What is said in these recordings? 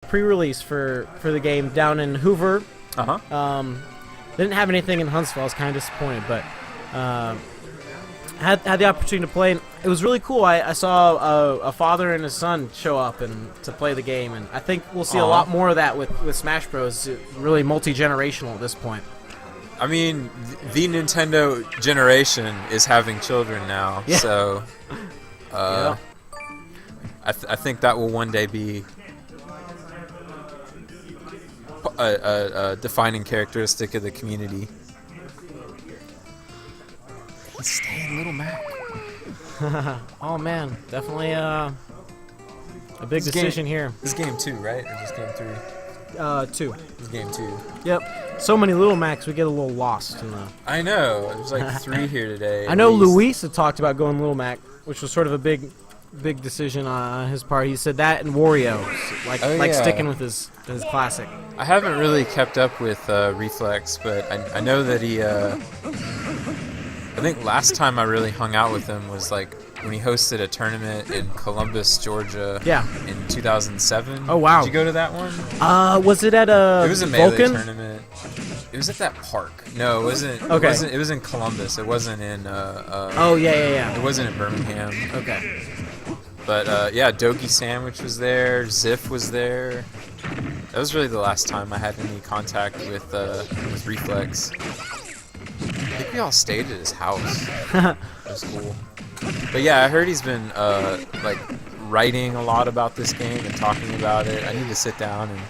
pre-release for the game down in Hoover. They didn't have anything in Huntsville. I was kind of disappointed, but had the opportunity to play. And it was really cool. I saw a father and his son show up and to play the game, and I think we'll see a lot more of that with Smash Bros. It's really multi-generational at this point. I mean, the Nintendo generation is having children now, so I think that will one day be a defining characteristic of the community. Let's stay in Little Mac. Oh man, definitely a big decision here. This is game 2, right? Or just game 3? 2. This is game 2. Yep. So many Little Macs, we get a little lost in the. I know. There's like 3 here today. I know Luis had talked about going Little Mac, which was sort of a big decision on his part. He said that and Wario, like sticking with his classic. I haven't really kept up with Reflex, but I know that he. I think last time I really hung out with him was like when he hosted a tournament in Columbus, Georgia. Yeah. In 2007. Oh wow! Did you go to that one? Was it at a? It was a Melee tournament. It was at that park. No, it wasn't. Okay. It was in Columbus. It wasn't in. Oh yeah. It wasn't in Birmingham. Okay. But Doki Sandwich was there. Ziff was there. That was really the last time I had any contact with Reflex. I think we all stayed at his house. It was cool. But yeah, I heard he's been like writing a lot about this game and talking about it. I need to sit down and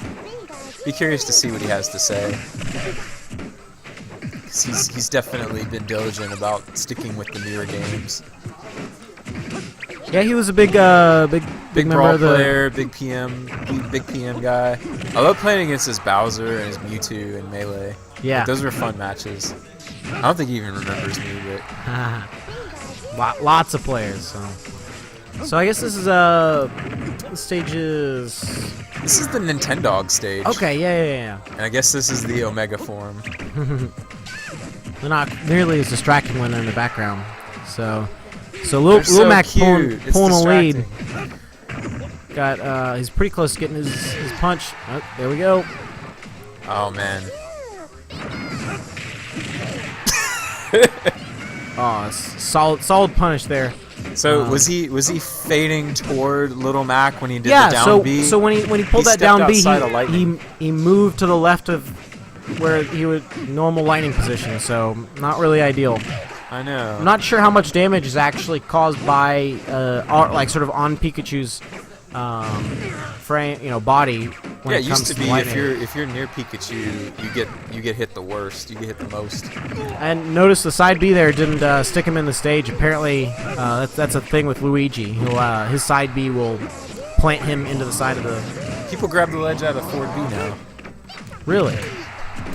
be curious to see what he has to say. 'Cause he's definitely been diligent about sticking with the newer games. Yeah, he was a big member brawl of the player, big PM guy. I love playing against his Bowser and his Mewtwo and Melee. Yeah. Like, those were fun matches. I don't think he even remembers me, but lots of players. So I guess this is stages. This is the Nintendog stage. Okay, yeah. And I guess this is the Omega form. They're not nearly as distracting when they're in the background. So Lil Mac pulling a lead. He's pretty close to getting his punch. Oh, there we go. Oh man. Oh, solid punish there. So was he fading toward Little Mac when he did the down B? So when he pulled that down B, he moved to the left of where he would normal lightning position. So not really ideal. I know. I'm not sure how much damage is actually caused by like sort of on Pikachu's frame, body. When it used to be if you're near Pikachu, you get hit the worst. You get hit the most. And notice the side B there didn't stick him in the stage. Apparently, that's a thing with Luigi. His side B will plant him into the side of the. People grab the ledge out of forward B now. Really?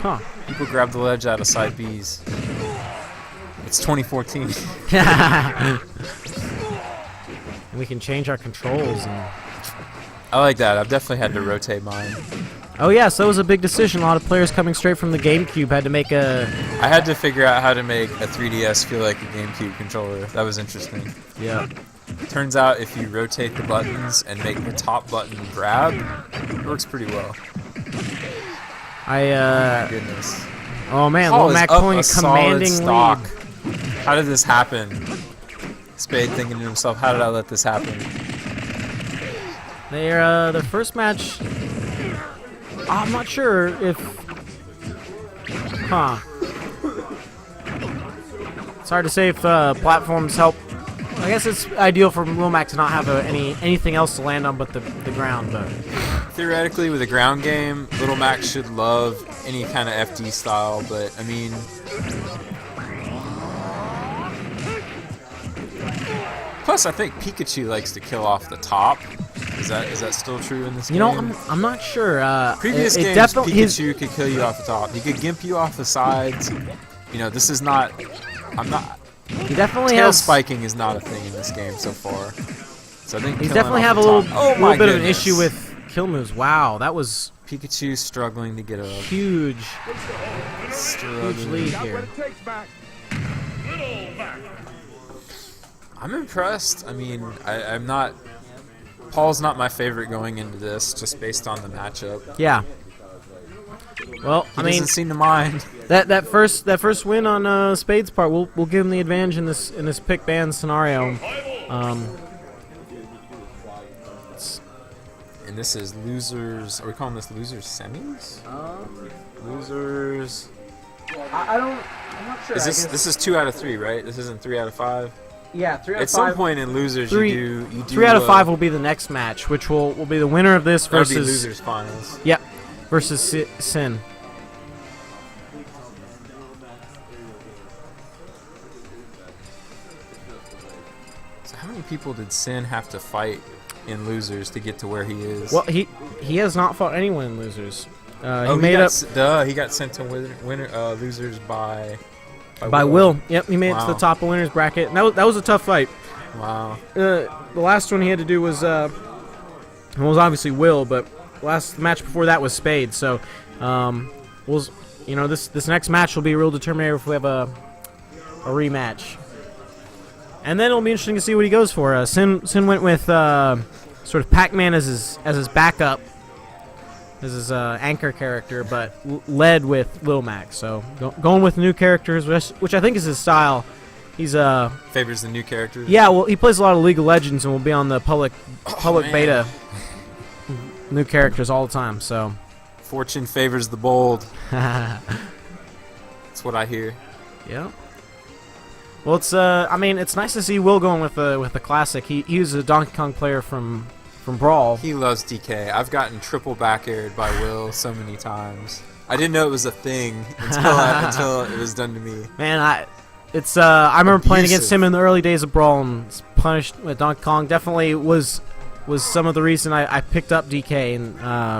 Huh. People grab the ledge out of side Bs. It's 2014. And we can change our controls. I like that. I've definitely had to rotate mine. Oh yeah, so it was a big decision. A lot of players coming straight from the GameCube had to make a. I had to figure out how to make a 3DS feel like a GameCube controller. That was interesting. Yeah. Turns out if you rotate the buttons and make the top button grab, it works pretty well. Oh my goodness. Oh man, Lil Mac pulling a commanding lead. How did this happen? Spade thinking to himself, how did I let this happen? Their first match. I'm not sure if. It's hard to say if platforms help. I guess it's ideal for Lil Mac to not have anything else to land on but the ground. But theoretically, with a ground game, Little Mac should love any kind of FD style. But I mean. Plus, I think Pikachu likes to kill off the top. Is that still true in this game? I'm not sure. Previous games, Pikachu could kill you off the top. He could gimp you off the sides. This is not. He definitely tail has. Spiking is not a thing in this game so far. So I think he definitely have a little bit of an issue with kill moves. Wow, that was Pikachu struggling to get a huge lead here. I'm impressed. I mean, I'm not Paul's not my favorite going into this, just based on the matchup. Yeah. Well, He doesn't seem to mind. that first win on Spade's part, we'll give him the advantage in this pick ban scenario. And this is losers. Are we calling this losers semis? Losers. I'm not sure. This is 2 out of 3, right? This isn't 3 out of 5. Yeah, 3 out of 5. At some point in losers, you do 3 out of 5 will be the next match, which will be the winner of this versus that'll be losers finals. Yep, versus CIN. So how many people did CIN have to fight in losers to get to where he is? Well, he has not fought anyone in losers. He got sent to losers by Will. Yep, he made it to the top of winners bracket. And that was a tough fight. Wow. The last one he had to do was obviously Will, but the match before that was Spade. So, this next match will be a real determinator if we have a rematch. And then it'll be interesting to see what he goes for. CIN went with sort of Pac-Man as his backup, as his anchor character, but led with Lil Max. So going with new characters, which I think is his style. He's favors the new characters. Yeah, well, he plays a lot of League of Legends and will be on the public beta. New characters all the time. So fortune favors the bold. That's what I hear. Yeah. Well, it's nice to see Will going with the classic. He was a Donkey Kong player from Brawl. He loves DK. I've gotten triple back aired by Will so many times. I didn't know it was a thing until it was done to me. Man, I remember playing against him in the early days of Brawl and punished with Donkey Kong. Definitely was some of the reason I picked up DK in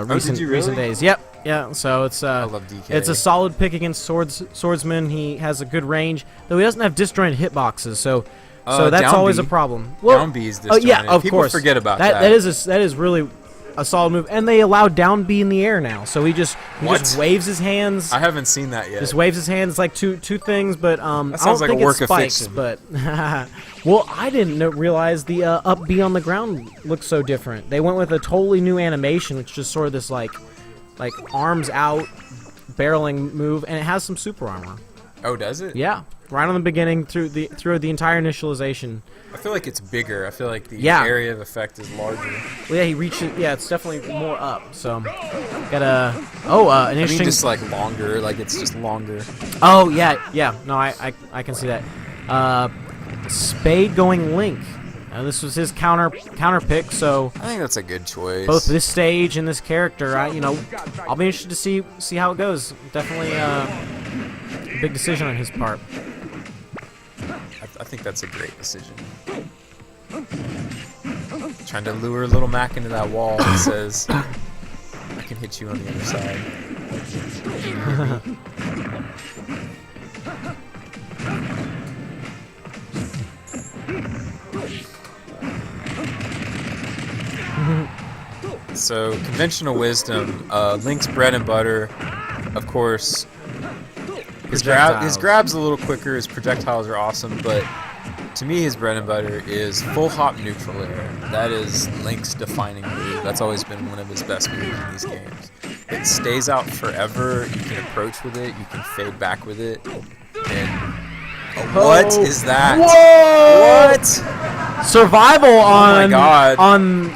recent days. Yep. Yeah, so I love DK. It's a solid pick against swordsman. He has a good range, though he doesn't have disjointed hitboxes, so that's always a problem. Well, down B is disjointed. Yeah, of People course. Forget about that. That is really a solid move, and they allow down B in the air now. So he just waves his hands. I haven't seen that yet. Just waves his hands. It's like two things, but that sounds I don't like think a work it spikes, of fiction. But well, I didn't realize the up B on the ground looks so different. They went with a totally new animation, which just sort of this like arms out barreling move, and it has some super armor. Oh, does it? Yeah, right on the beginning through the entire initialization. I feel like it's bigger. I feel like the area of effect is larger. Well, yeah, he reaches. Yeah, it's definitely more up. So, got an interesting. I mean, just like longer. Like it's just longer. Oh yeah. No, I can see that. Spade going Link. This was his counter pick, so I think that's a good choice. Both this stage and this character, I'll be interested to see how it goes. Definitely a big decision on his part. I think that's a great decision. Trying to lure Little Mac into that wall that says, "I can hit you on the other side." So, conventional wisdom, Link's bread and butter, of course, his grab's a little quicker, his projectiles are awesome, but to me his bread and butter is full hop neutral air. That is Link's defining move. That's always been one of his best moves in these games. It stays out forever, you can approach with it, you can fade back with it, and what is that? Whoa! What? Survival on, oh my God. On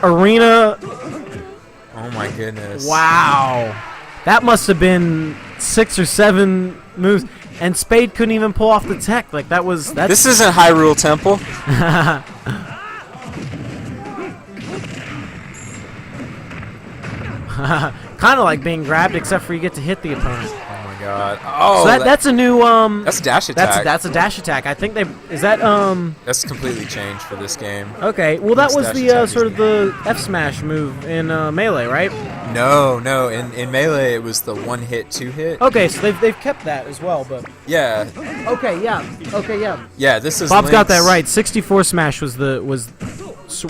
arena. Oh my goodness. Wow. That must have been 6 or 7 moves. And Spade couldn't even pull off the tech. Like that's This isn't Hyrule Temple. Kind of like being grabbed, except for you get to hit the opponent. Oh my God. Oh, so that's a new that's a dash attack. That's a dash attack. I think that's completely changed for this game. Okay, well that was the sort of the F smash move in Melee, right? No. In Melee it was the 1-hit, 2-hit. Okay, so they've kept that as well, but yeah. Okay, yeah. Yeah, this is. Bob's got that right. 64 smash was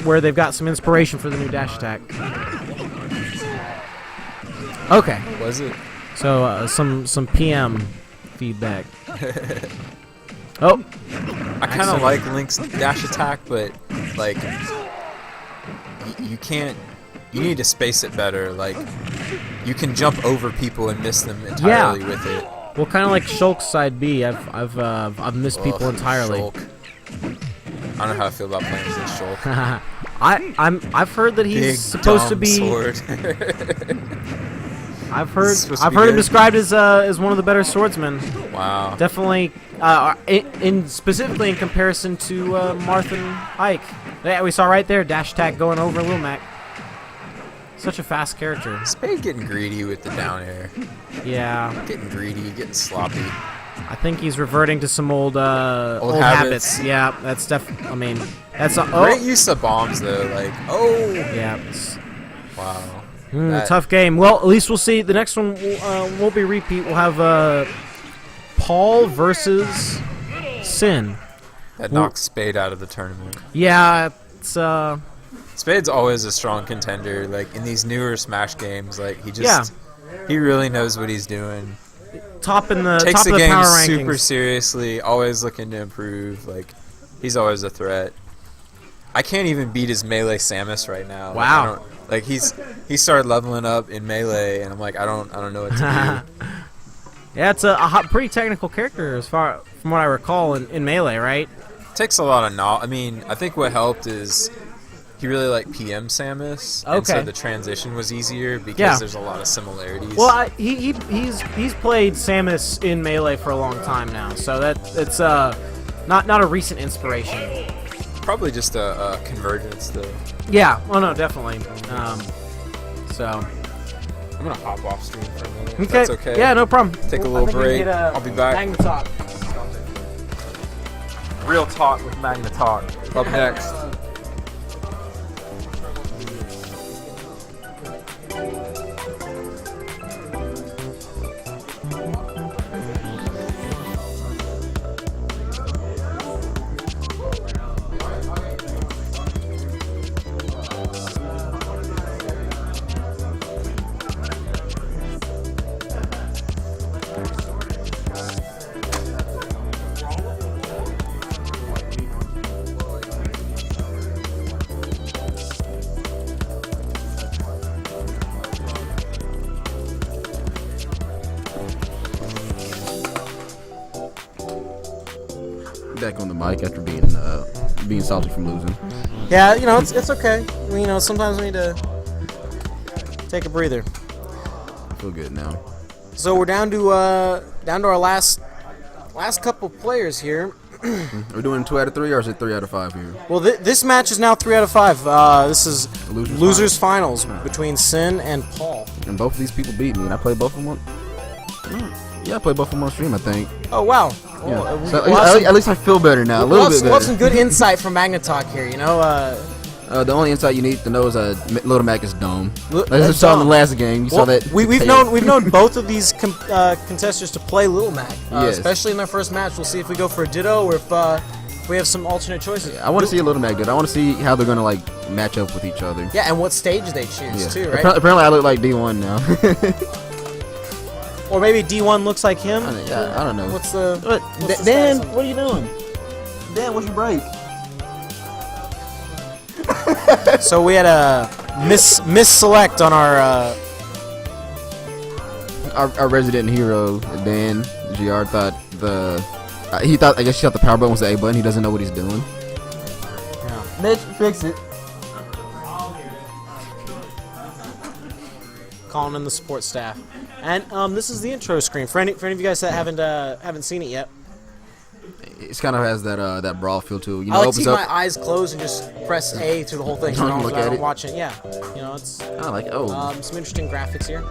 where they've got some inspiration for the new dash attack. Okay. Was it? So some PM feedback. Oh. I kind of like Link's dash attack, but like you can't. You need to space it better. Like, you can jump over people and miss them entirely with it. Well, kind of like Shulk's side B. I've missed people entirely. Shulk. I don't know how I feel about playing as Shulk. I've heard that he's Big, supposed to dumb be. sword. I've heard Supposed to be him good? described as one of the better swordsmen. Wow. Definitely, in specifically in comparison to Martha Ike. Yeah, we saw right there dash attack going over Lil Mac. Such a fast character. Spade getting greedy with the down air. Yeah. Getting greedy, getting sloppy. I think he's reverting to some old habits. Yeah, that's I mean, that's Great use of bombs though. Like, oh. Yeah. Wow. Tough game. Well, at least we'll see. The next one won't be repeat. We'll have Paul versus CIN. That knocks Spade out of the tournament. Yeah, it's Spade's always a strong contender. Like in these newer Smash games, like he really knows what he's doing. Top in the Takes top the of the game power super rankings. seriously. Always looking to improve. Like he's always a threat. I can't even beat his melee Samus right now. Wow. Like he started leveling up in melee, and I'm like I don't know what to do. Yeah, it's a pretty technical character as far from what I recall in melee, right? Takes a lot of knowledge. I mean, I think what helped is he really liked PM Samus, and so Okay. the transition was easier because Yeah. there's a lot of similarities. Well, he's played Samus in melee for a long time now, so it's not a recent inspiration. Probably just a convergence though. Yeah, oh no, definitely. So I'm gonna hop off stream for a minute. okay, If that's okay. yeah, no problem. Take a I little think we break. can get, I'll be back. Magna Talk. Real talk with Magna Talk. Up next. Back on the mic after being salty from losing. Yeah, it's okay. Sometimes we need to take a breather. I feel good now. So we're down to our last couple players here. We're doing 2 out of 3, or is it 3 out of 5 here? Well, this match is now 3 out of 5. This is Losers losers finals between CIN and Paul. And both of these people beat me, and I played both of them on. Yeah, I played both of them on stream, I think. Oh wow! Yeah. Well, So we'll have some- at least I feel better now, a little bit we'll have better. some good insight from Magna Talk here. The only insight you need to know is Little Mac is dumb. Like that's you saw in the dumb. last game, you saw that. we've known both of these contestants to play Little Mac, Yes. especially in their first match. We'll see if we go for a ditto or if we have some alternate choices. I want to see a Little Mac good. I want to see how they're gonna like match up with each other. Yeah, and what stage they choose Yeah. too, right? Apparently, I look like D1 now. Or maybe D1 looks like him. I don't know. What's the Dan, status? what are you doing? Dan, what's your break? So we had a misselect on Our resident hero, Dan GR, thought I guess he thought the power button was the A button. He doesn't know what he's doing. Bitch, fix it. calling in the support staff. And this is the intro screen for any of you guys that haven't seen it yet. It kind of has that brawl feel to it. You know, I like to opens keep up. my eyes closed and just press A through the whole thing. Don't look at I'm it. watching. Yeah, it's I like. some interesting graphics here.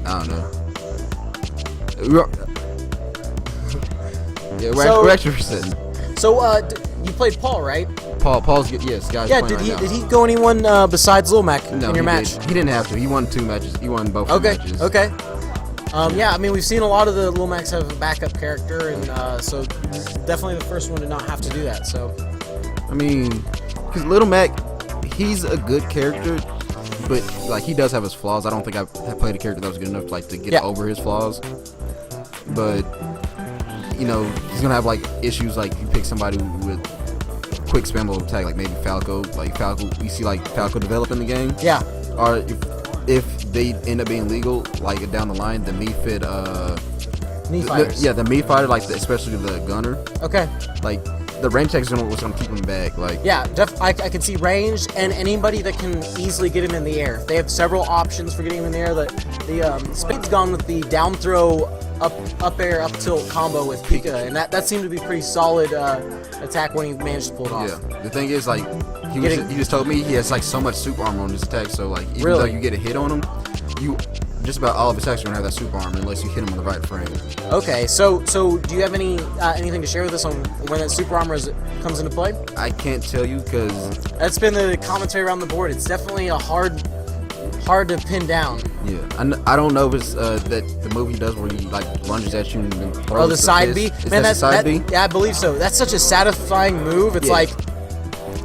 I don't know. Yeah, So- we're actually sitting. So you played Paul, right? Paul's yes, guys. Yeah. playing Did he right did he go anyone besides Lil Mac now. in your match? He didn't have to. He won 2 matches. He won both the Okay. matches. Okay. Yeah, I mean, we've seen a lot of the Lil Macs have a backup character, and so definitely the first one to not have to do that. So I mean, because Little Mac, he's a good character, but like he does have his flaws. I don't think I've played a character that was good enough like to get over his flaws. But you know, he's gonna have like issues like you pick somebody with quick spammable attack, like maybe Falco. Like Falco, you see like Falco develop in the game. Yeah. Or if they end up being legal, like down the line, the Mii Fit, Knee fighters. the Mii fighter, like especially the gunner. Okay. Like the range check is what's gonna keep him back. Like Yeah, I can see range and anybody that can easily get him in the air. They have several options for getting him in the air. The Spade's gone with the down throw, up air, up tilt combo with Pika, and that seemed to be pretty solid attack when he managed to pull it off. yeah, the thing is like he just told me he has like so much super armor on his attack. So like even Really? though you get a hit on him, you just about all of his attacks are gonna have that super armor unless you hit him in the right frame. Okay, so do you have anything to share with us on when that super armor comes into play? I can't tell you because That's been the commentary around the board. It's definitely a hard to pin down. yeah, I don't know if it's that the move he does where he like lunges at you and then throws The side B? Is Man, that the side B? Yeah, I believe so. That's such a satisfying move. It's Yeah. like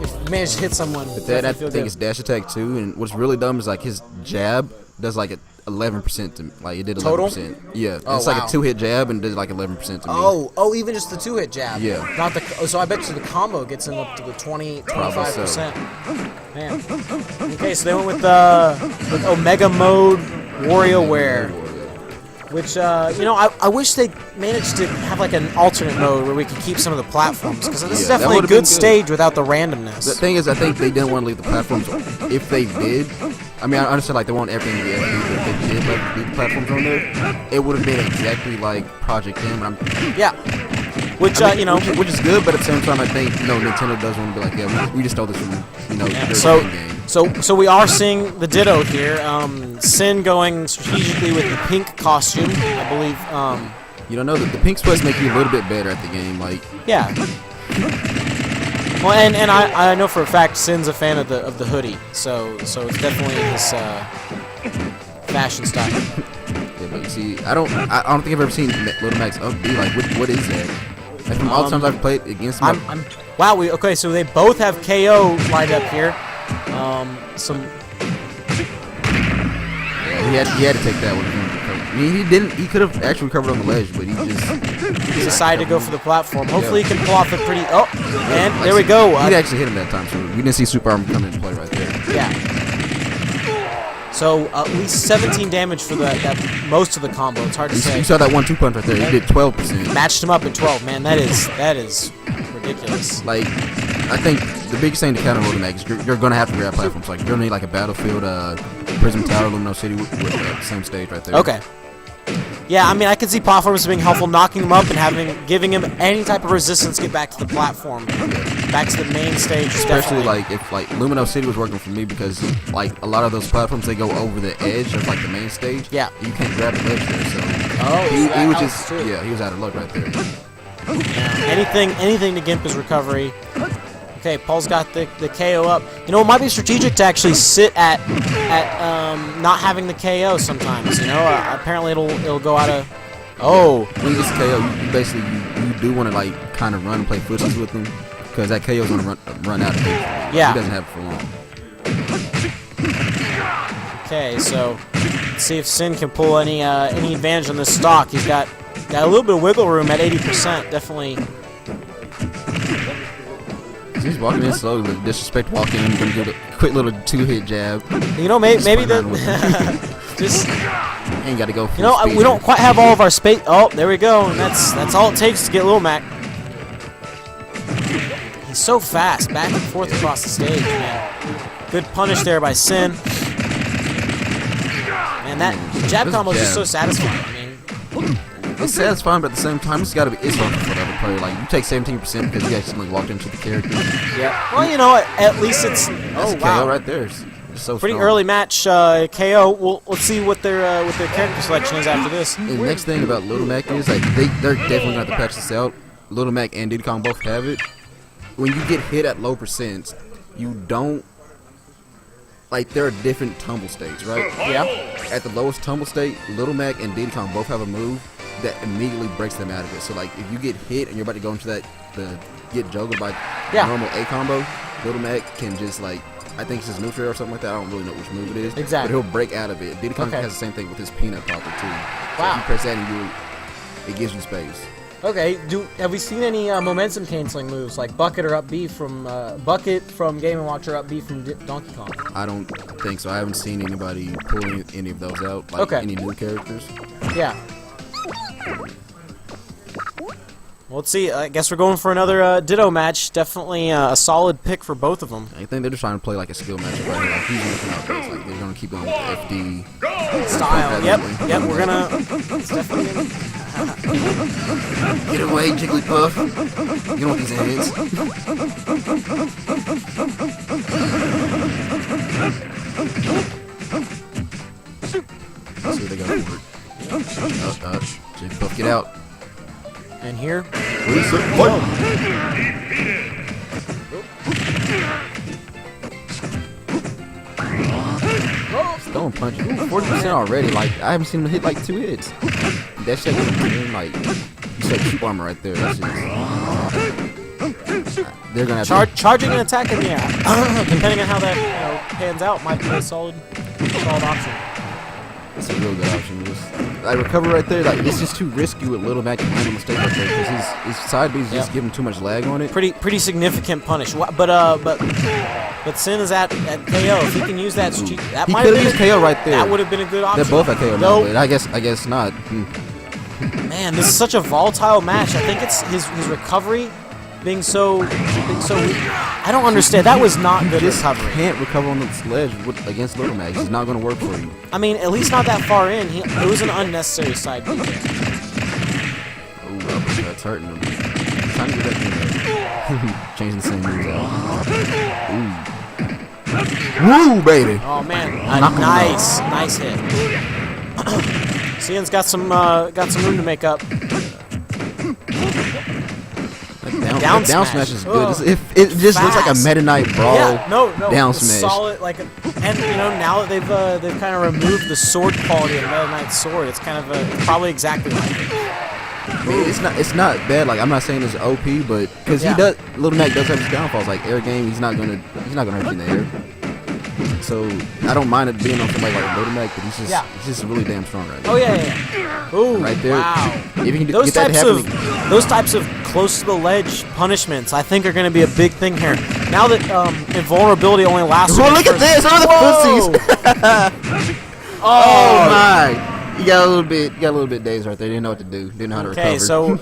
if you manage to hit someone. But that I feel think good. is dash attack too, and what's really dumb is like his jab does like 11% to like it did 11%. Total? Yeah, Oh, it's like wow. a 2-hit jab and did like 11% to me. Oh, even just the 2-hit jab. Yeah. Not the. So I bet you the combo gets him up to the 25%. Man. Okay, so they went with Omega Mode WarioWare, which I wish they managed to have like an alternate mode where we could keep some of the platforms, because this is Yeah, that definitely a would've been good good. stage without the randomness. The thing is, I think they didn't want to leave the platforms. If they did, I mean, I understand like they want everything to be FD, but if they did leave the platforms on there, it would have been exactly like Project M. Yeah. Which which is good, but at the same time, I think Nintendo does want to be like, yeah, we just stole this from their So, game. so we are seeing the Ditto here. Sin going strategically with the pink costume, I believe. You don't know that the pink sweats make you a little bit better at the game. Like, Yeah. Well, and I know for a fact Sin's a fan of the hoodie, so it's definitely his fashion style. yeah, but you see, I don't think I've ever seen Little Max up B. Like, what is that? Like, from all the times I've played against him, Wow. Okay, so they both have KO lined up here. he had to take that one. I mean, he could have actually recovered on the ledge, but he just decided to go for the platform. Hopefully he can pull off a pretty. Oh, and like, there we go. He actually hit him that time, so we didn't see Super Armor come into play right there. Yeah. So at least 17 damage for most of the combo. It's hard to say. You saw that 1-2 punch right there. He did 12%. Matched him up at 12. Man, that is ridiculous. Like, I think the biggest thing to counter Little Max is you're going to have to grab platforms. Like, you're going to need like a Battlefield, Prism Tower, Lumino City with the same stage right there. Okay. Yeah, I mean, I can see platforms being helpful, knocking him up and giving him any type of resistance to get back to the platform, back to the main stage. Especially definitely. like if like Lumino City was working for me because like a lot of those platforms they go over the edge of like the main stage. Yeah. You can't grab the ledge there, so he was just he was out of luck right there. Anything to gimp his recovery. Okay, Paul's got the KO up. You know, it might be strategic to actually sit at not having the KO sometimes. You know, apparently it'll go out of. Oh. When you get KO, you basically you do want to like kind of run and play footsies with him because that KO is gonna run out of him. Yeah. He doesn't have it for long. Okay, so let's see if Sin can pull any advantage on this stock. He's got a little bit of wiggle room at 80%. Definitely. He's walking in slowly, with disrespect walking in, gonna do a quick little 2-hit jab. You know, maybe the just. Ain't got to go. You know, we don't quite have all of our space. Oh, there we go. And that's all it takes to get Lil Mac. He's so fast, back and forth across the stage, man. Good punish there by Sin. Man, that jab combo is just so satisfying. I mean, it's satisfying, but at the same time, it's got to be it's fun for the other player. Like you take 17% because you actually walked into the character. Yeah. Well, you know, at least it's. That's Oh a wow. KO right there. It's so Pretty strong. early match KO. Well, let's see what their character selection is after this. And the next thing about Little Mac is like they're definitely gonna have to patch this out. Little Mac and Diddy Kong both have it. When you get hit at low percents, you don't like there are different tumble states, right? Yeah. At the lowest tumble state, Little Mac and Diddy Kong both have a move that immediately breaks them out of it. So like if you get hit and you're about to go into the get juggled by normal A combo, Little Mac can just like I think it's his neutral or something like that. I don't really know which move it is. Exactly. But he'll break out of it. Diddy Kong Okay. has the same thing with his peanut popper too. So Wow. if you press that and it gives you space. Okay. Have we seen any momentum canceling moves like Bucket or up B from Bucket from Game & Watch or up B from Donkey Kong? I don't think so. I haven't seen anybody pull any of those out, like any new characters. Yeah. Well, let's see. I guess we're going for another Ditto match. Definitely a solid pick for both of them. I think they're just trying to play like a skill match right here. Like he's looking out this. Like they're gonna keep going with the FD Style. Yep. We're gonna. It's definitely gonna. Get away, Jigglypuff. You don't want these hands. Let's see what they got for it. Jigglypuff, get out. And here. Stone punch. 40% already. Like I haven't seen him hit like 2 hits. That shit like you said cheap armor right there. That's just, they're gonna have charging and attacking. Yeah. Depending on how that pans out, might be a solid option. It's a real good option. Like recover right there. Like it's just too risky with Little Mac to handle mistake right there because his side B's just giving too much lag on it. Pretty significant punish. But Sin is at KO. If he can use that streak, that might have been used KO right there. That would have been a good option. They're both at KO now, but I guess not. Man, this is such a volatile match. I think it's his recovery being so weak. I don't understand. That was not good recovery. Can't recover on the sledge against Little Mac. It's not going to work for you. I mean, at least not that far in. It was an unnecessary side beat. Oh, that's hurting him. Trying to get that thing. Changing the same moves out. Ooh, baby. Oh man, nice hit. CIN's got some room to make up. Down smash is good. It just looks like a Meta Knight brawl. Yeah, no, down smash. Solid, and now that they've kind of removed the sword quality of Meta Knight's sword, it's kind of probably exactly like it. I mean, it's not bad. Like I'm not saying it's OP, but because Little Mac does have his downfalls. Like air game, he's not gonna hurt you in the air. So I don't mind it being on somebody like Little Mac, but he's just really damn strong right now. Oh yeah. Ooh, right there. Wow. If you can get that happening. Those types of close to the ledge punishments, I think, are going to be a big thing here. Now that invulnerability only lasts. Oh, look at this! Look at the pussies! Oh my! You got a little bit dazed right there. Didn't know what to do. Didn't know how to recover. Okay, so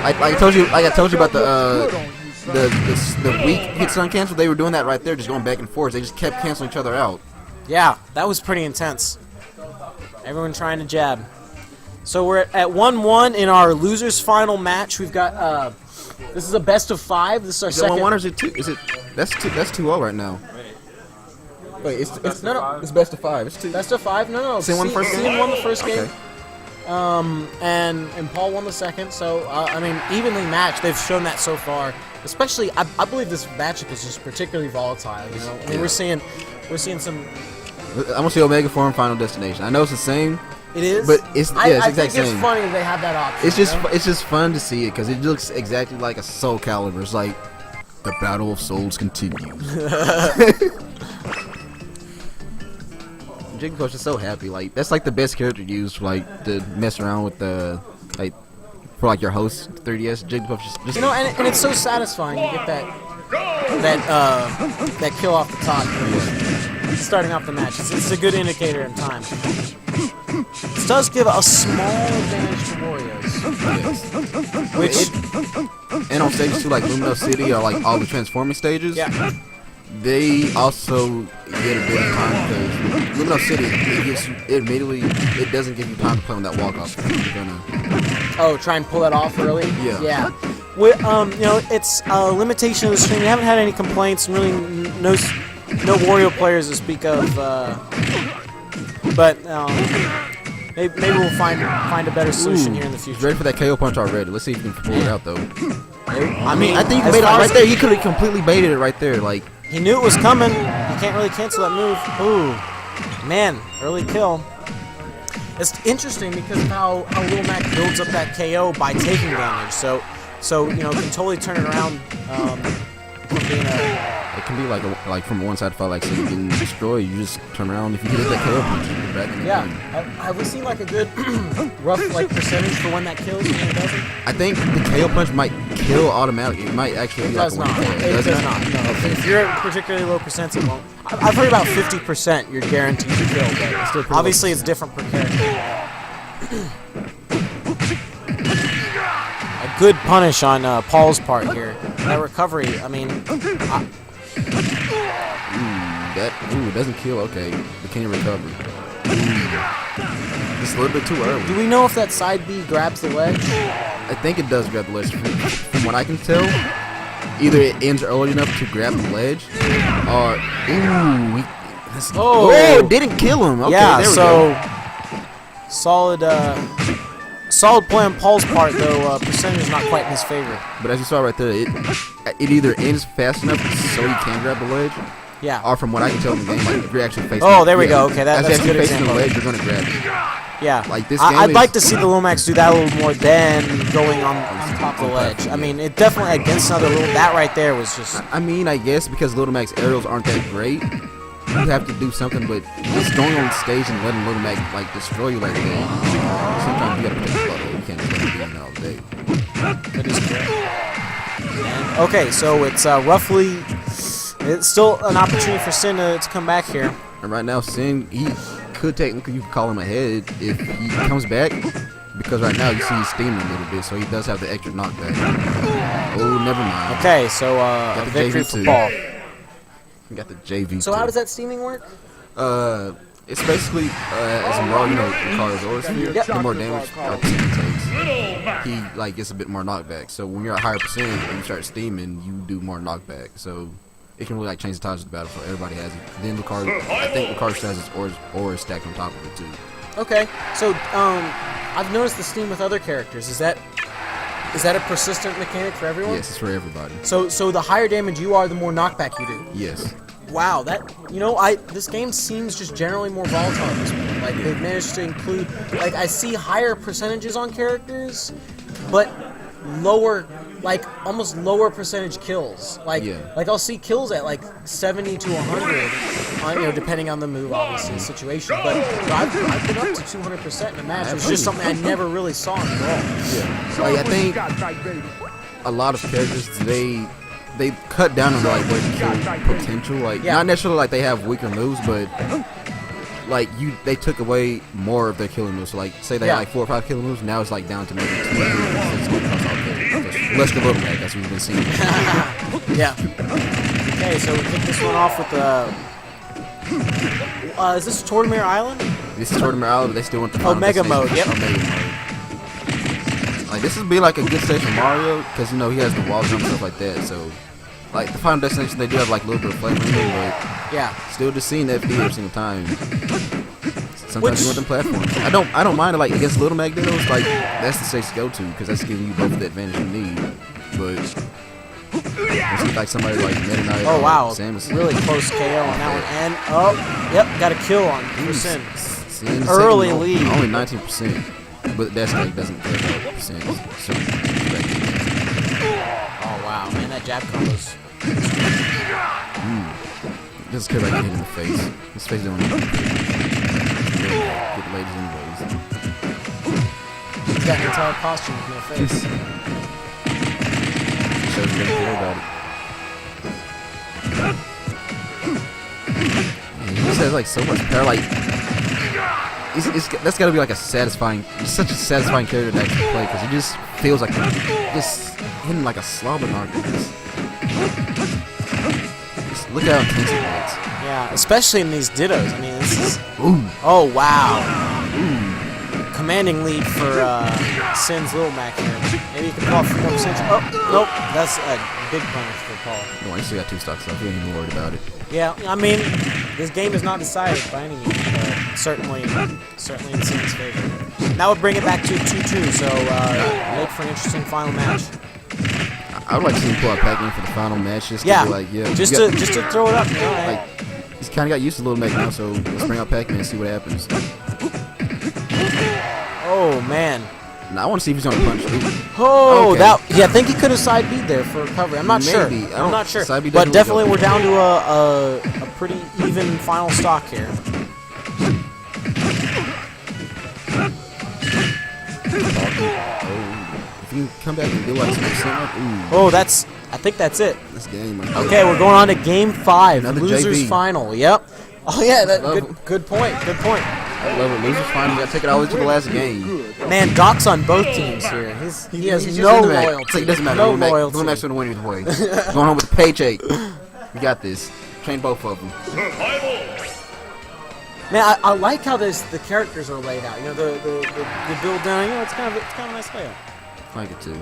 like I told you about the weak hits uncancelled. They were doing that right there, just going back and forth. They just kept canceling each other out. Yeah, that was pretty intense. Everyone trying to jab. So we're at 1-1 in our losers final match. We've got this is a best of 5. This is our second. 1-1 or is it 2? Is it that's 2-0 right now? Wait, it's best of 5. It's 2. Best of 5? No. CIN won the first game. CIN won the first game. Okay. And Paul won the second. So I mean, evenly matched. They've shown that so far. Especially, I believe this matchup is just particularly volatile. You know, I mean, we're seeing some. I'm gonna see Omega Form Final Destination. I know it's the same. It is, but it's I exact think same. It's funny that they have that option. It's just fun to see it because it looks exactly like a Soul Calibur. It's like the battle of souls continues. Jigglypuff is so happy. Like that's like the best character to use to mess around with the for your host 3DS. Jigglypuff just and it's so satisfying to get that kill off the top. Starting off the match, it's a good indicator in time. This does give a small advantage to Warriors. And on stages too, like Lumino City or like all the transforming stages. Yeah. They also get a bit of time because Lumino City it doesn't give you time to play on that walk off. Try and pull that off early. Yeah. It's a limitation of the stream. We haven't had any complaints, and really no Wario players to speak of. But maybe we'll find a better solution here in the future. Ready for that KO punch already? Let's see if you can pull it out though. I mean, I think you baited it right there. He could have completely baited it right there. Like he knew it was coming. You can't really cancel that move. Ooh, man, early kill. It's interesting because of how Lil Mac builds up that KO by taking damage. So can totally turn it around from being a. Can can be like from one side to fight, like so you can destroy. You just turn around if you hit that KO punch, you get back in the game. Have we seen like a good rough like percentage for when that kills and when it doesn't? I think the KO punch might kill automatically. It might actually be like a 1 KO. It does not. No. Okay. If you're at particularly low percents, it won't. I've heard about 50% you're guaranteed to kill, but still pretty obviously low. it's different per character. A good punish on Paul's part here. That recovery, I mean... It doesn't kill. Okay, it can't recover. Just a little bit too early. do we know if that side B grabs the ledge? I think it does grab the ledge. From what I can tell, either it ends early enough to grab the ledge, or it didn't kill him. Okay, yeah, there we so go. solid play on Paul's part, though percentage is not quite in his favor. But as you saw right there, it either ends fast enough so you can grab the ledge, Yeah. or from what I can tell in the game, like if you're actually facing. Oh, there we go. Okay, that's a if you're good facing example. the ledge, you're gonna grab it. Yeah. Like this I'd game like is- to see the Lomax do that a little more than going on top of the ledge. I mean, it definitely against another little. That right there was just. I mean, I guess because Little Mac's aerials aren't that great, you have to do something. But just going on stage and letting Little Mac like destroy you like that, sometimes you gotta put the button. You can't just let him all day. That is correct. Okay, so it's roughly. It's still an opportunity for CIN to come back here. And right now, Sin, he could technically, you could call him ahead if he comes back, because right now you see he's steaming a little bit, so he does have the extra knockback. Oh, never mind. Okay, so a the victory JV for too. Paul. You got the JV. So how does that steaming work? It's basically as more, you know, Carlos Yep. the more damage he takes, he like gets a bit more knockback. So when you're at a higher percentage and you start steaming, you do more knockback. So it can really like change the tides of the battle. So everybody has it. Then I think Lucario has his aura stacked on top of it too. Okay, so I've noticed the steam with other characters. Is that a persistent mechanic for everyone? Yes, it's for everybody. So the higher damage you are, the more knockback you do. Yes. Wow, this game seems just generally more volatile at this point. Like they've managed to include, like I see higher percentages on characters, but lower, like almost lower percentage kills. Like I'll see kills at like 70 to 100, depending on the move, obviously, the situation. But I've been up to 200% in a match, which is just something I never really saw in the role. Yeah. Like I think a lot of characters they cut down on like their kill potential. Like not necessarily like they have weaker moves, but like they took away more of their killing moves. So like say they had like 4 or 5 killing moves, now it's like down to maybe 2. Less the Little Mac, that's what we've been seeing. Yeah. Okay, so we kick this one off with is this Tortimer Island? This is Tortimer Island, but they still want the Omega mode. Yep. Omega mode. Like this would be like a good stage for Mario, because you know he has the wall jump and stuff like that. So like the Final Destination, they do have like a little bit of flavor in it, but still just seeing FD every single time. Sometimes you want them platforms. I don't mind it like against Little Mac Dittos, like that's the stage to go to, because that's giving you both the advantage you need. But it's like somebody like Meta Knight or Samus. Really close KO on that one, and got a kill on CIN. CIN Early lead. Only 19%. But that's like doesn't care about percentage. So, oh wow, man, that jab combo's. Doesn't care about getting hit in the face. His face don't get ladies anyways. He's got an entire costume with no face. Shows he doesn't care about it. He just has like so much power. Like that's gotta be like a satisfying, such a satisfying character to actually play, because he just feels like just hitting like a slobber knocker. Just look at how intense it is. Yeah, especially in these Dittos. I mean, this is. Oh wow. Commanding lead for CIN's Little Mac here. Maybe he can pull off some more percentage. Oh nope, that's a big punish for Paul. No, he still got 2 stocks left. He ain't even worried about it. Yeah, I mean, this game is not decided by any means, but certainly in CIN's favor. That would bring it back to 2-2, so make for an interesting final match. I would like to see him pull out Pac-Man for the final match. Just to be like, just to throw it up, you know. Like, he's kind of got used to Little Mac now, so let's bring out Pac-Man and see what happens. Oh man, Now I want to see if he's gonna punch. Oh, Okay. I think he could have side B'd there for recovery. I'm not sure. Maybe. I'm not sure. Side B But doesn't definitely really we're down to a pretty even final stock here. If you come back and do like some ooh, Oh, I think that's it. this game. Okay, we're going on to game 5, Another losers JV. final. Yep. Oh yeah, Love good point. Good point. I love it. Losers final. You gotta take it all the way to the last game. Man, Doc's on both teams here. He has He's no just in the back. loyalty. So it doesn't matter. No Blue loyalty. Mac's gonna win either way. Going home with a paycheck. We got this. Train both of them. Man, I like how the characters are laid out. You know, the build down. You know, it's kind of a nice layout. I like it too.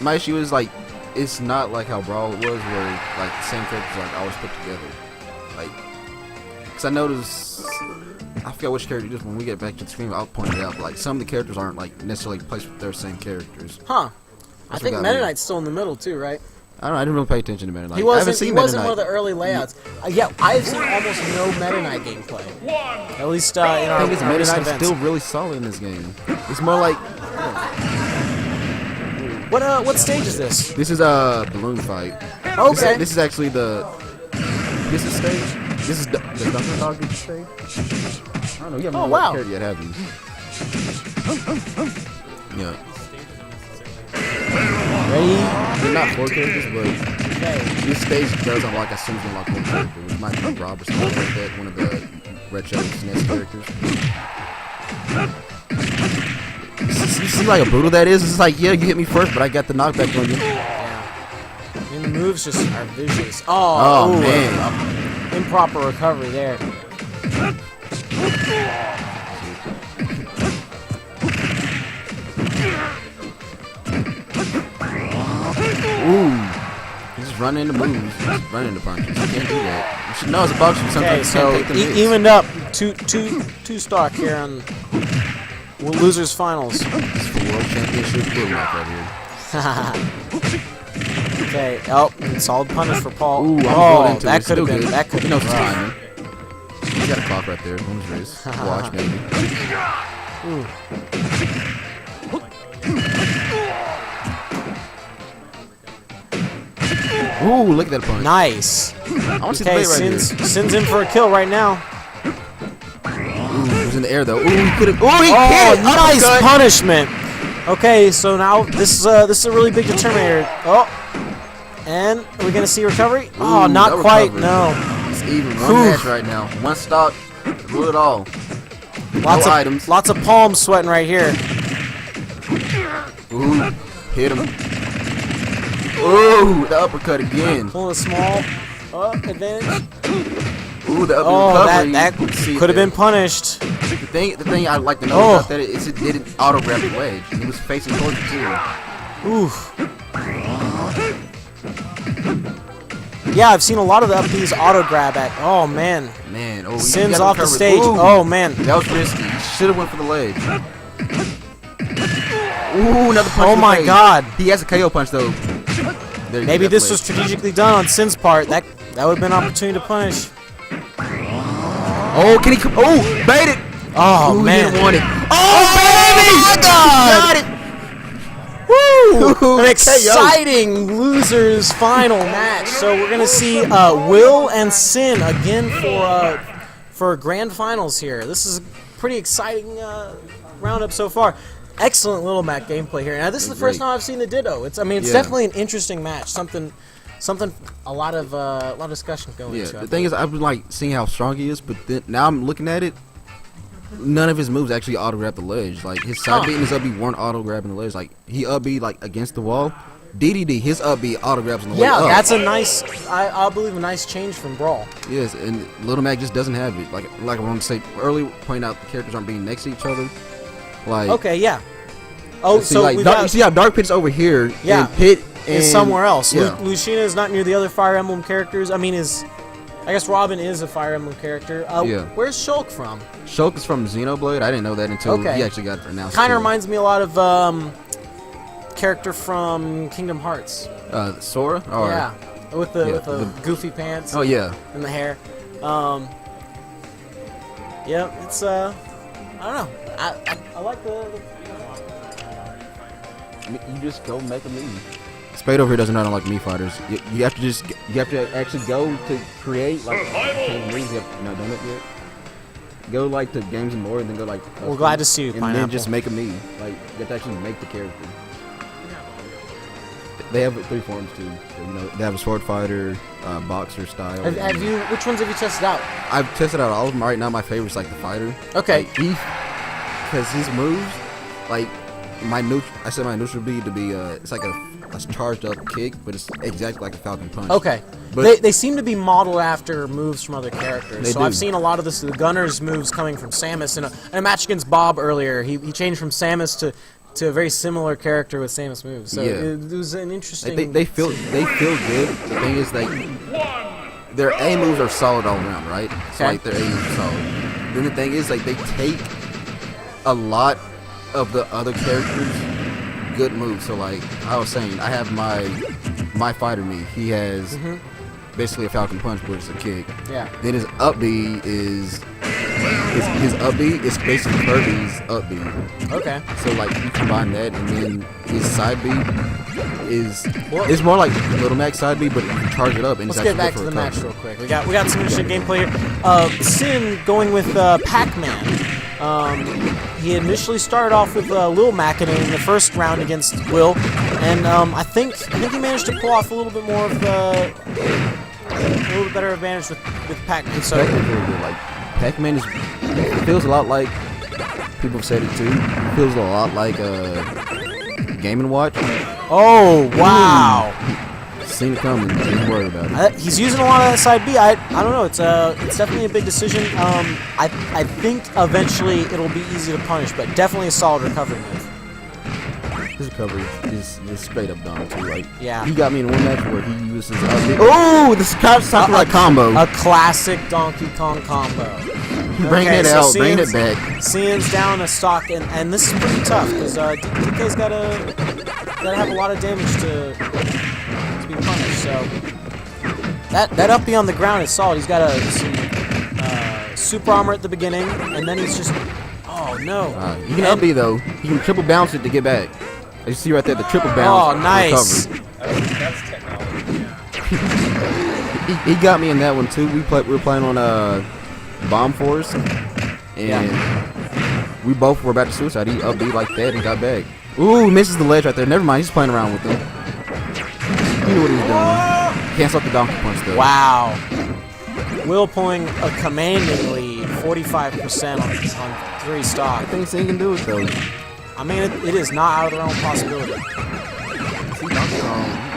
My issue is like it's not like how Brawl was, where like the same characters are like always put together. Like, cause I noticed, I forgot which character it is. When we get back to the screen, I'll point it out. But like some of the characters aren't like necessarily placed with their same characters. Huh. I That's think what got Meta me. Knight's still in the middle too, right? I don't know. I didn't really pay attention to Meta Knight. He I haven't wasn't. seen He Meta wasn't one Knight. of the early layouts. Yeah, I've seen almost no Meta Knight gameplay. At least in I our think it's Meta recent Knight's events. still really solid in this game. It's more like What stage is this? this is a balloon fight. Okay. This is actually the this is stage. This is the Dunker Dog stage. I don't know. You haven't Oh, what wow. character yet, have you? Yeah. Ready? They're not 4 characters, but Okay. this stage does unlock as soon as you unlock 1 character. Which might be Rob or something like that. One of the Red Shadow SNES characters. You see like how brutal that is? It's like, yeah, you hit me first, but I got the knockback on you. Yeah. I mean, the moves just are vicious. Oh, ooh, man. Improper recovery there. Ooh. He's just running into moves. Just running into punches. You can't do that. You should know as a boxer, Okay, sometimes so you can't take the hits. evened up. Two stock here on losers finals. This is for World Championship Blue Rock right here. Okay. Oh, solid punish for Paul. Ooh, I'm going oh, into that it. could have Still been. good. That could He have knows been his rough. timing. He's got a clock right there on his wrist. Watch, maybe. Ooh. Ooh, look at that punch. Nice. I want to see the Okay, blade right Sin's in for a kill right now. here. Ooh, he was in the air though. Ooh, he could have. Ooh, he Oh, hit it. nice Uppercut. punishment. Okay, so now this is a really big determinator. Oh, and are we gonna see recovery? Oh, Ooh, not no quite. recovery. No. It's even. One Whew. match right now. One stock. Rule it all. Lots No of items. Lots of palms sweating right here. Ooh, hit him. Ooh, the uppercut again. Pulling a small advantage. Ooh, the upper Oh, recovery. that See it could have there. been punished. The thing I like to know Oh. about that is it didn't auto grab the ledge. He was facing towards it too. Oof. Yeah, I've seen a lot of the up B's auto grab at. Oh man, Man, oh, Sin's gotta off the recover. stage. Ooh, Oh man. that was risky. He should have went for the ledge. Ooh, another punch. Oh in the my face. God. He has a KO punch though. There you Maybe go, this that was ledge. strategically done on Sin's part. That would have been an opportunity to punish. Oh, can he come? Oh, bait it. Oh Ooh, man. he didn't want it. Oh baby! my God! Got it. Woo! Ooh, An KO. exciting losers final match. So we're gonna see Will and Sin again for grand finals here. This is a pretty exciting roundup so far. Excellent Little Mac gameplay here. Now this is the first Great. time I've seen the Ditto. It's Yeah. definitely an interesting match. Something a lot of discussion going Yeah, into. the thing is, I've been like seeing how strong he is, but then now I'm looking at it. None of his moves actually auto grab the ledge. Like his side beat and his up B weren't auto grabbing the ledge. Like he up B like against the wall. DDD, his up B auto grabs on the way Yeah, up. that's a nice, I believe, a nice change from Brawl. Yes, and Little Mac just doesn't have it. Like I want to say earlier, point out the characters aren't being next to each other. Like Okay, yeah. Oh, see, so like we've Dark, got, you see how Dark Pit's over here, Yeah. and Pit is somewhere else. Yeah. Lucina is not near the other Fire Emblem characters. I mean, I guess Robin is a Fire Emblem character. Yeah. Where's Shulk from? Shulk is from Xenoblade. I didn't know that until Okay. he actually got announced. Kind too. of reminds me a lot of character from Kingdom Hearts. Sora. Or, Yeah, with the yeah, the goofy pants Oh yeah. and the hair. Yeah, it's I don't know. I like the You just go make a move. Spade over here doesn't know like me fighters. You have to actually go to create like moves. No, don't it yet. Go like to games and more, and then go like. We're glad to see you, and Pineapple. then just make a move. Like you have to actually make the character. They have 3 forms too. So, you know, they have a sword fighter, boxer style. Have you? Which ones have you tested out? I've tested out all of them. Right now, my favorite's like the fighter. Okay. Because his moves, like my neutral bead to be it's like a charged up kick, but it's exactly like a Falcon Punch. Okay. But they seem to be modeled after moves from other characters. They So do. I've seen a lot of the Gunner's moves coming from Samus. In a match against Bob earlier, he changed from Samus to a very similar character with Samus moves. So Yeah. it was an interesting. they feel good. The thing is, their A moves are solid all around, right? So Okay. like their A moves are solid. Then the thing is, like they take a lot of the other characters' good moves. So like I was saying, I have my fighter me. He has basically a Falcon Punch, which is a kick. Yeah. Then his up B is his up B is basically Kirby's up B. Okay. So like you combine that, and then his side B is it's more like Little Mac's side B, but you can charge it up. And Let's it's get actually back good to for the recovery. match real quick. We got some interesting gameplay here. CIN going with Pac-Man. He initially started off with Lil Mac in the first round against Will, and I think he managed to pull off a little bit more of a little bit better advantage with Pac-Man. So Pac-Man's really good. Like Pac-Man it feels a lot like people have said it too. It feels a lot like Game & Watch. oh wow. Seen it coming. Don't worry about it. He's using a lot of that side B. I don't know. It's definitely a big decision. I think eventually it'll be easy to punish, but definitely a solid recovery move. His recovery is straight up dumb too. Like Yeah. he got me in one match where he used his oh the Sakura combo. A classic Donkey Kong combo. Bring Okay, it so out. Bring CN's it back. CIN's down a stock, and this is pretty tough because DK's gotta have a lot of damage to be punished. So that up B on the ground is solid. He's got some super armor at the beginning, and then he's just oh no. You can up B though. You can triple bounce it to get back. You see right there the triple bounce. Oh, nice. recovery. That's technology. Yeah. He got me in that one too. We were playing on Bomb Force, and we both were about to suicide. He up B like that and got back. Ooh, misses the ledge right there. Never mind. He's playing around with them. He knew what he was doing. Can't stop the Donkey Punch though. Wow. Will pulling a commanding lead, 45% on 3 stock. I think he can do it though. I mean, it is not out of the realm of possibility. See,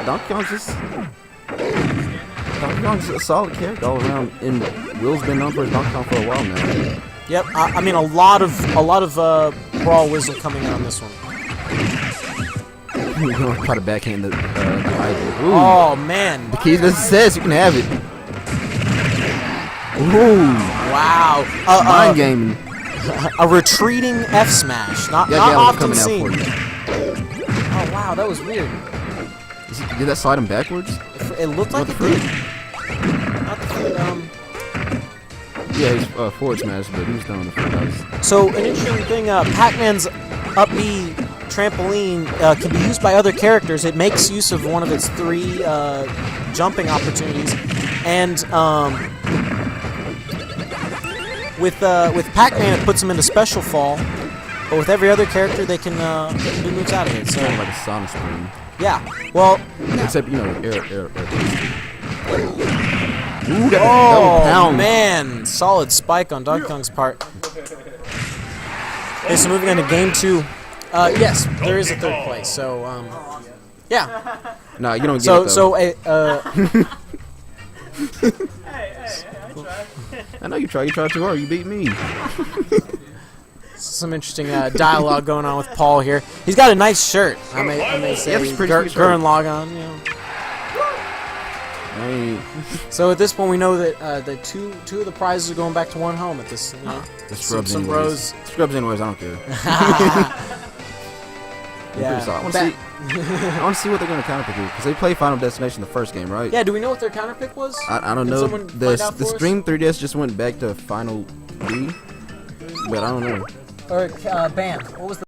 Donkey Kong's a solid character all around, and Will's been known for his Donkey Kong for a while now. Yep, I mean a lot of brawl wisdom coming in on this one. We're gonna try to backhand the idol. Ooh. Oh man! The key that says you can have it. Ooh, Wow! mind gaming. A retreating F smash, not Yeah, often coming out seen. for you. Oh wow, that was weird. Did that slide him backwards? It looked like What it the did. fruit? Not the fruit, Yeah, he's forward smash, but he was throwing the fruit. So an interesting thing, Pac-Man's up B trampoline can be used by other characters. It makes use of one of its 3 jumping opportunities, and with Pac-Man it puts him into special fall. But with every other character, they can do moves out of it. So Kind of like a Sonic Spring. yeah, well, Except, you know, air. Ooh, that oh pound. man, solid spike on Donkey Kong's part. Okay, so moving on to game 2. Yes, there is a 3rd place. So yeah. Nah, you don't get So it, though. I know you tried. You tried too hard. You beat me. Some interesting dialogue going on with Paul here. He's got a nice shirt. I may say. Yeah, it's pretty sweet shirt. Gurren Lagann, you know. I mean, So at this point, we know that the two of the prizes are going back to one home. At this, you know, the scrubs some anyways. rows. Scrubs anyways. I don't care. Yeah. I want to see what they're gonna counterpick here because they played Final Destination the first game, right? Yeah. Do we know what their counter pick was? I don't Can know. someone find out The for us? Stream 3DS just went back to Final B, but I don't know. or band. What was the